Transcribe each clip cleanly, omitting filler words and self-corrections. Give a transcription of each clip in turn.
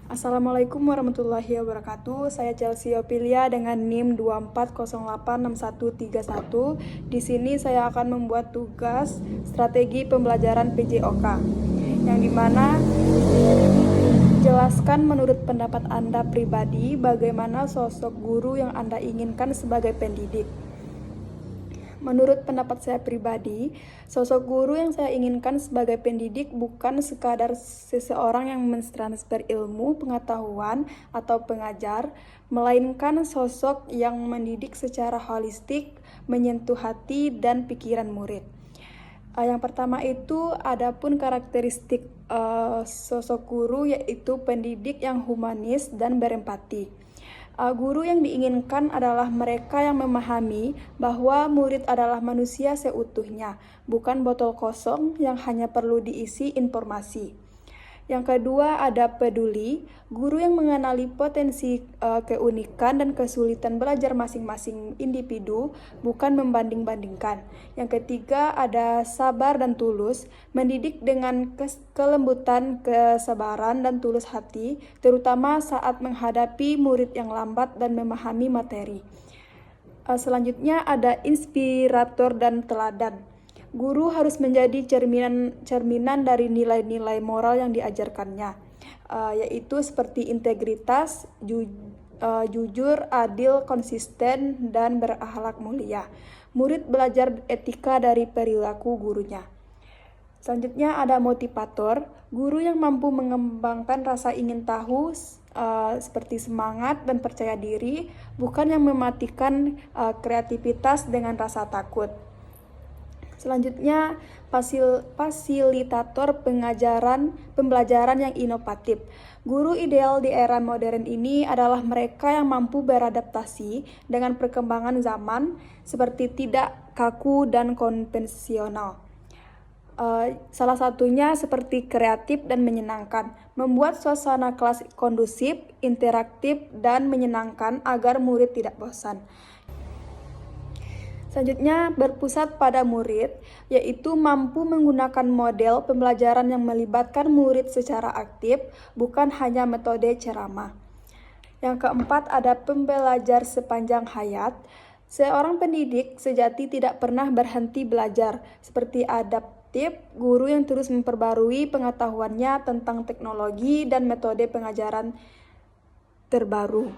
Assalamualaikum warahmatullahi wabarakatuh. Saya Chelsea Opilia dengan NIM 24086131. Di sini saya akan membuat tugas strategi pembelajaran PJOK, yang dimana jelaskan menurut pendapat Anda pribadi bagaimana sosok guru yang Anda inginkan sebagai pendidik. Menurut pendapat saya pribadi, sosok guru yang saya inginkan sebagai pendidik bukan sekadar seseorang yang mentransfer ilmu, pengetahuan, atau pengajar, melainkan sosok yang mendidik secara holistik, menyentuh hati dan pikiran murid. Yang pertama itu adapun karakteristik sosok guru, yaitu pendidik yang humanis dan berempati. Guru yang diinginkan adalah mereka yang memahami bahwa murid adalah manusia seutuhnya, bukan botol kosong yang hanya perlu diisi informasi. Yang kedua ada peduli, guru yang mengenali potensi, keunikan dan kesulitan belajar masing-masing individu, bukan membanding-bandingkan. Yang ketiga ada sabar dan tulus, mendidik dengan kelembutan, kesabaran dan tulus hati, terutama saat menghadapi murid yang lambat dan memahami materi. Selanjutnya ada inspirator dan teladan. Guru harus menjadi cerminan dari nilai-nilai moral yang diajarkannya, yaitu seperti integritas, jujur, adil, konsisten, dan berakhlak mulia. Murid belajar etika dari perilaku gurunya. Selanjutnya ada motivator, guru yang mampu mengembangkan rasa ingin tahu, seperti semangat dan percaya diri, bukan yang mematikan kreativitas dengan rasa takut. Selanjutnya, fasilitator pembelajaran yang inovatif. Guru ideal di era modern ini adalah mereka yang mampu beradaptasi dengan perkembangan zaman, seperti tidak kaku dan konvensional. Salah satunya seperti kreatif dan menyenangkan, membuat suasana kelas kondusif, interaktif, dan menyenangkan agar murid tidak bosan. Selanjutnya, berpusat pada murid, yaitu mampu menggunakan model pembelajaran yang melibatkan murid secara aktif, bukan hanya metode ceramah. Yang keempat, ada pembelajar sepanjang hayat. Seorang pendidik sejati tidak pernah berhenti belajar, seperti adaptif, guru yang terus memperbarui pengetahuannya tentang teknologi dan metode pengajaran terbaru.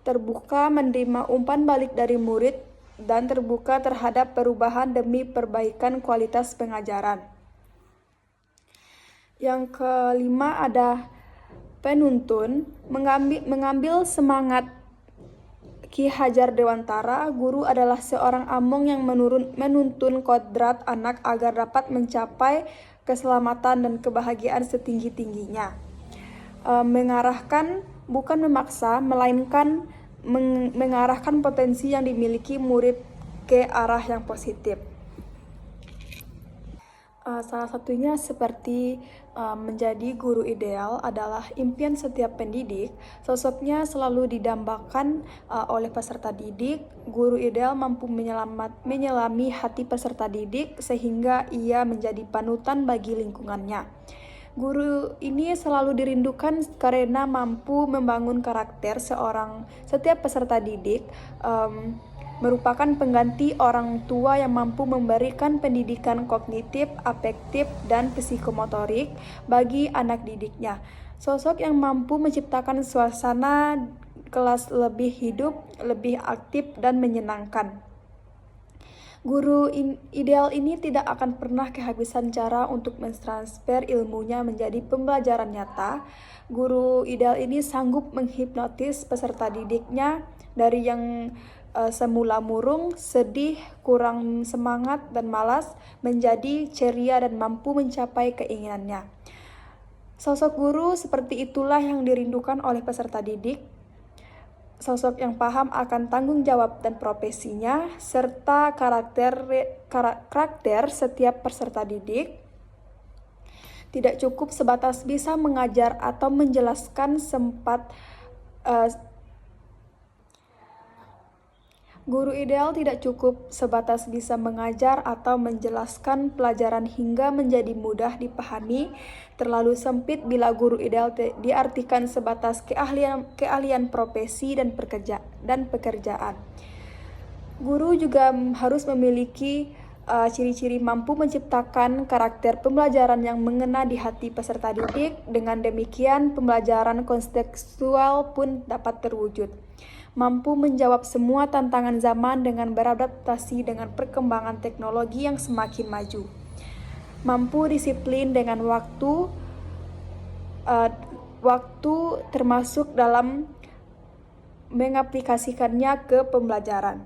Terbuka menerima umpan balik dari murid dan terbuka terhadap perubahan demi perbaikan kualitas pengajaran. Yang kelima ada penuntun, mengambil semangat Ki Hajar Dewantara. Guru adalah seorang among yang menuntun kodrat anak agar dapat mencapai keselamatan dan kebahagiaan setinggi-tingginya. Mengarahkan, bukan memaksa, melainkan mengarahkan potensi yang dimiliki murid ke arah yang positif. Salah satunya seperti menjadi guru ideal adalah impian setiap pendidik. Sosoknya selalu didambakan oleh peserta didik. Guru ideal mampu menyelami hati peserta didik sehingga ia menjadi panutan bagi lingkungannya. Guru ini selalu dirindukan karena mampu membangun karakter setiap peserta didik, merupakan pengganti orang tua yang mampu memberikan pendidikan kognitif, afektif, dan psikomotorik bagi anak didiknya. Sosok yang mampu menciptakan suasana kelas lebih hidup, lebih aktif, dan menyenangkan. Guru ideal ini tidak akan pernah kehabisan cara untuk mentransfer ilmunya menjadi pembelajaran nyata. Guru ideal ini sanggup menghipnotis peserta didiknya dari yang semula murung, sedih, kurang semangat, dan malas, menjadi ceria dan mampu mencapai keinginannya. Sosok guru seperti itulah yang dirindukan oleh peserta didik. Sosok yang paham akan tanggung jawab dan profesinya, serta karakter setiap peserta didik. Tidak cukup sebatas bisa mengajar atau menjelaskan, Guru ideal tidak cukup sebatas bisa mengajar atau menjelaskan pelajaran hingga menjadi mudah dipahami. Terlalu sempit bila guru ideal diartikan sebatas keahlian profesi dan pekerjaan. Guru juga harus memiliki ciri-ciri mampu menciptakan karakter pembelajaran yang mengena di hati peserta didik. Dengan demikian, pembelajaran kontekstual pun dapat terwujud. Mampu menjawab semua tantangan zaman dengan beradaptasi dengan perkembangan teknologi yang semakin maju. Mampu disiplin dengan waktu termasuk dalam mengaplikasikannya ke pembelajaran.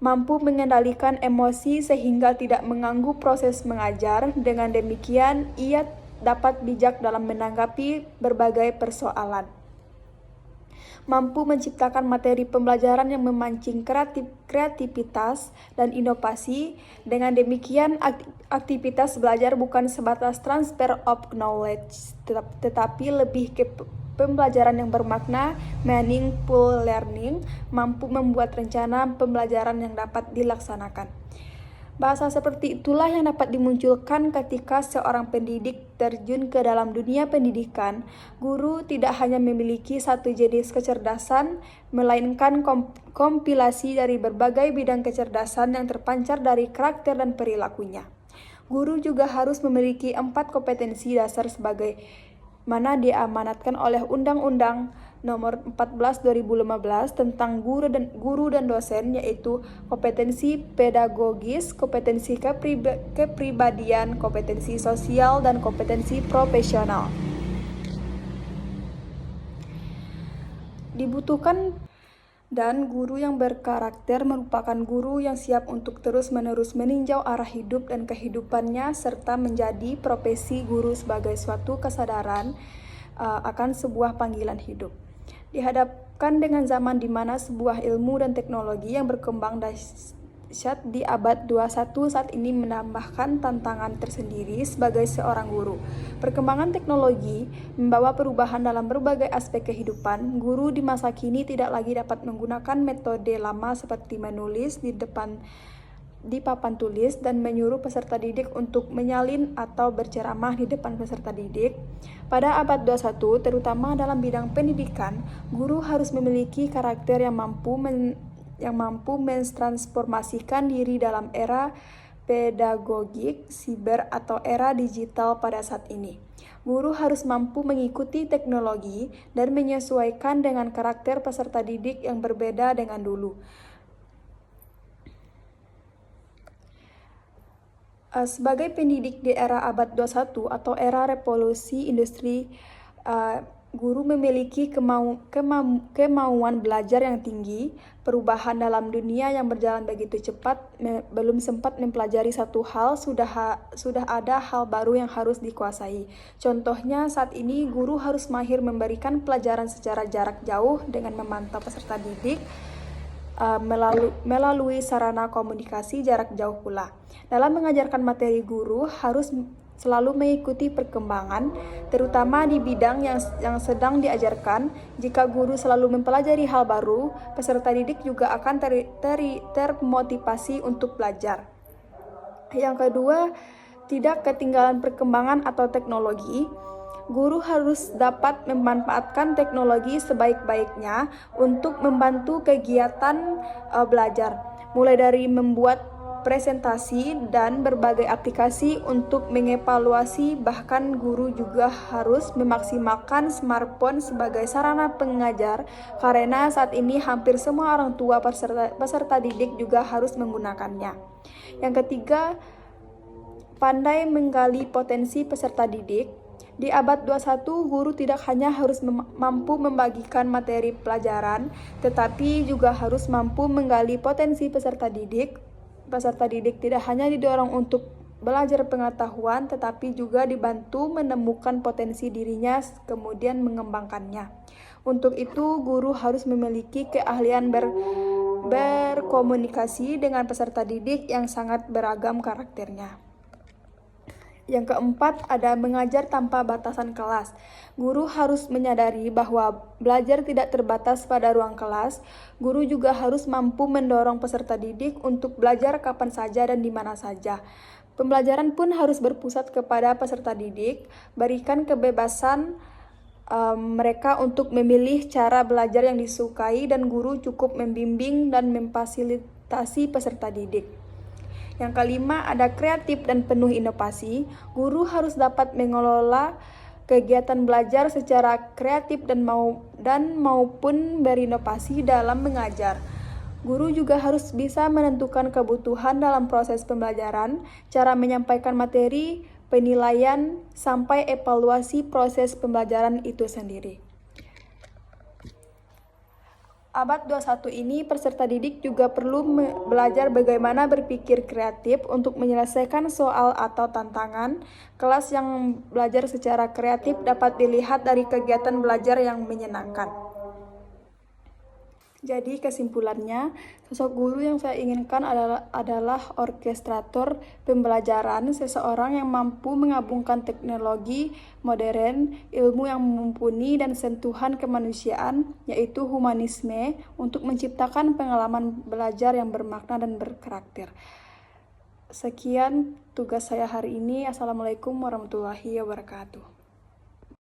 Mampu mengendalikan emosi sehingga tidak mengganggu proses mengajar. Dengan demikian, ia dapat bijak dalam menanggapi berbagai persoalan. Mampu menciptakan materi pembelajaran yang memancing kreativitas dan inovasi. Dengan demikian, aktivitas belajar bukan sebatas transfer of knowledge, tetapi lebih ke pembelajaran yang bermakna, meaningful learning, mampu membuat rencana pembelajaran yang dapat dilaksanakan. Bahasa seperti itulah yang dapat dimunculkan ketika seorang pendidik terjun ke dalam dunia pendidikan. Guru tidak hanya memiliki satu jenis kecerdasan, melainkan kompilasi dari berbagai bidang kecerdasan yang terpancar dari karakter dan perilakunya. Guru juga harus memiliki 4 kompetensi dasar sebagai mana diamanatkan oleh Undang-Undang Nomor 14 2015 tentang guru dan dosen, yaitu kompetensi pedagogis, kompetensi kepribadian, kompetensi sosial, dan kompetensi profesional. Dibutuhkan dan guru yang berkarakter merupakan guru yang siap untuk terus-menerus meninjau arah hidup dan kehidupannya, serta menjadi profesi guru sebagai suatu kesadaran akan sebuah panggilan hidup. Dihadapkan dengan zaman di mana sebuah ilmu dan teknologi yang berkembang dahsyat di abad 21 saat ini menambahkan tantangan tersendiri sebagai seorang guru. Perkembangan teknologi membawa perubahan dalam berbagai aspek kehidupan. Guru di masa kini tidak lagi dapat menggunakan metode lama seperti menulis di papan tulis dan menyuruh peserta didik untuk menyalin atau berceramah di depan peserta didik. Pada abad 21, terutama dalam bidang pendidikan, guru harus memiliki karakter yang mampu mentransformasikan diri dalam era pedagogik, siber, atau era digital pada saat ini. Guru harus mampu mengikuti teknologi dan menyesuaikan dengan karakter peserta didik yang berbeda dengan dulu. Sebagai pendidik di era abad 21 atau era revolusi industri, guru memiliki kemauan belajar yang tinggi. Perubahan dalam dunia yang berjalan begitu cepat, belum sempat mempelajari satu hal, sudah ada hal baru yang harus dikuasai. Contohnya, saat ini guru harus mahir memberikan pelajaran secara jarak jauh dengan memantau peserta didik melalui sarana komunikasi jarak jauh pula. Dalam mengajarkan materi, guru harus selalu mengikuti perkembangan, terutama di bidang yang sedang diajarkan. Jika guru selalu mempelajari hal baru, peserta didik juga akan termotivasi untuk belajar. Yang kedua, tidak ketinggalan perkembangan atau teknologi. Guru harus dapat memanfaatkan teknologi sebaik-baiknya untuk membantu kegiatan belajar, mulai dari membuat presentasi dan berbagai aplikasi untuk mengevaluasi. Bahkan guru juga harus memaksimalkan smartphone sebagai sarana pengajar, karena saat ini hampir semua orang tua peserta didik juga harus menggunakannya. Yang ketiga, pandai menggali potensi peserta didik. Di abad 21, guru tidak hanya harus mampu membagikan materi pelajaran, tetapi juga harus mampu menggali potensi peserta didik. Peserta didik tidak hanya didorong untuk belajar pengetahuan, tetapi juga dibantu menemukan potensi dirinya, kemudian mengembangkannya. Untuk itu, guru harus memiliki keahlian berkomunikasi dengan peserta didik yang sangat beragam karakternya. Yang keempat, ada mengajar tanpa batasan kelas. Guru harus menyadari bahwa belajar tidak terbatas pada ruang kelas. Guru juga harus mampu mendorong peserta didik untuk belajar kapan saja dan di mana saja. Pembelajaran pun harus berpusat kepada peserta didik, berikan kebebasan mereka untuk memilih cara belajar yang disukai dan guru cukup membimbing dan memfasilitasi peserta didik. Yang kelima, ada kreatif dan penuh inovasi. Guru harus dapat mengelola kegiatan belajar secara kreatif dan maupun berinovasi dalam mengajar. Guru juga harus bisa menentukan kebutuhan dalam proses pembelajaran, cara menyampaikan materi, penilaian, sampai evaluasi proses pembelajaran itu sendiri. Abad 21 ini, peserta didik juga perlu belajar bagaimana berpikir kreatif untuk menyelesaikan soal atau tantangan. Kelas yang belajar secara kreatif dapat dilihat dari kegiatan belajar yang menyenangkan. Jadi kesimpulannya, sosok guru yang saya inginkan adalah orkestrator pembelajaran, seseorang yang mampu menggabungkan teknologi modern, ilmu yang mumpuni, dan sentuhan kemanusiaan, yaitu humanisme, untuk menciptakan pengalaman belajar yang bermakna dan berkarakter. Sekian tugas saya hari ini. Assalamualaikum warahmatullahi wabarakatuh.